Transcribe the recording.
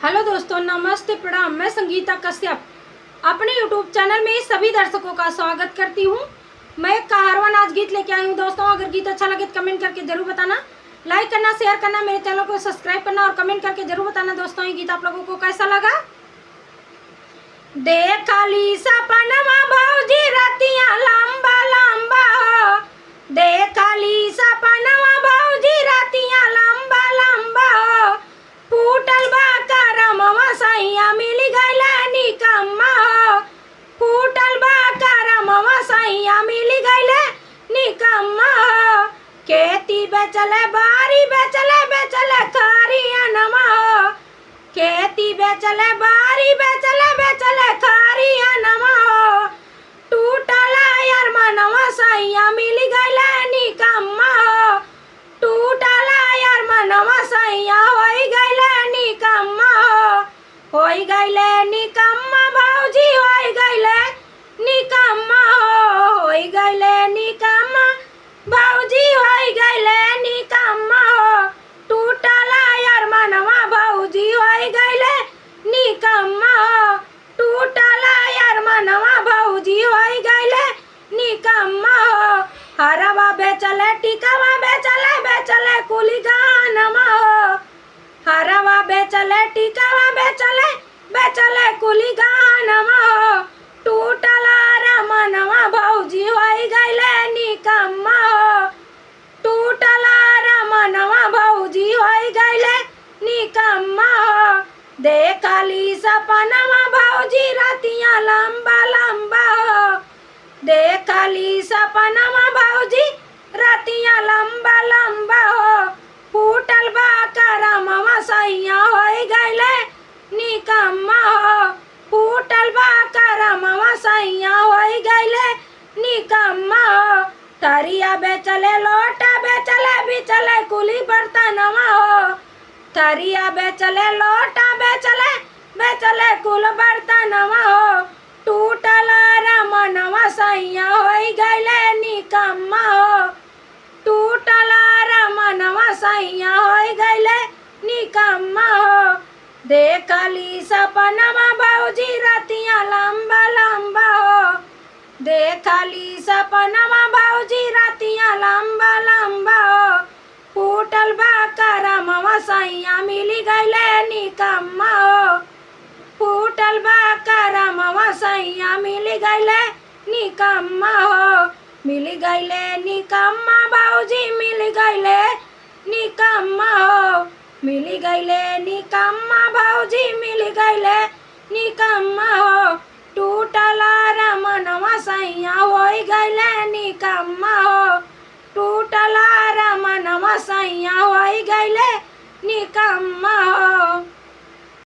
Hello दोस्तों, नमस्ते, प्रणाम। मैं संगीता कश्यप अपने यूट्यूब चैनल में सभी दर्शकों का स्वागत करती हूँ। मैं एक कहारवा नाच गीत लेके आई हूँ दोस्तों। अगर गीत अच्छा लगे तो कमेंट करके जरूर बताना, लाइक करना, शेयर करना, मेरे चैनल को सब्सक्राइब करना और कमेंट करके जरूर बताना दोस्तों ये गीत आप लोगों को कैसा लगा। देखली सपनमा भौजी रतिया लंबा लंबा हो, देखली सपनमा भौजी रतिया लंबा लंबा हो, फूटल बा करमवा सैया मिल गइल निकम्मा हो, फूटल बा करमवा सैया मिल गइल निकम्मा हो, खेती बेचले बारी बेचले बेचले खरियानमा हो, खेती बेचले बारी बेचले बेचले खरियानमा हो, टूटला यार मनवा सैया मिल गइल निकम्मा हो, टूटला यार मनवा सैया होई गइल निकम्मा हो, होई गइल निकम्मा भौजी होई गइल निकम्मा हो, होई गइल निकम्मा भौजी होई गइल निकम्मा हो, टूटला यार मनवा भौजी होई गइल निकम्मा हो, टूटला यार मनवा भौजी होई गइल निकम्मा हो, हरवा बेचले टिकवा बेचले बेचले कुली गानमा हो, हरवा बेचले टिकवा बेचले बेचले कुली गानमा हो, टूटला रे मनवा भौजी होई गइल निकम्मा हो, टूटला रे मनवा भौजी होई गइल निकम्मा हो, देखली सपनमा भौजी रतिया लंबा लंबा हो, देखली सपनमा भौजी रतिया लंबा लंबा हो, फूटल बा करमवा सैया होई गइल निकम्मा हो, फूटल बा करमवा सैया होई गइल निकम्मा हो, थरिया बेचले लोटा बेचले बिचले कुली बर्तनवा हो, थरिया बेचले लोटा बेचले बेचले कुल बर्तनवा हो, टूटला रे मनवा सैया होई गइल निकम्मा हो, टूटला रे मनवा सैया होई गइल निकम्मा हो, देखली सपनमा भौजी रतिया लंबा लंबा हो, देखली सपनमा भौजी रतिया लंबा लंबा हो, फूटल बा करमवा सैया मिल गइल निकम्मा हो, फूटल बा करमवा सैया मिल गइल निकम्मा हो, मिल गइल निकम्मा भौजी मिल गइल निकम्मा हो, मिल गइल निकम्मा भौजी मिल गइल निकम्मा हो, टूटला रे मनवा सैया होई गइल निकम्मा हो, टूटला रे मनवा सैया होई गइल निकम्मा हो।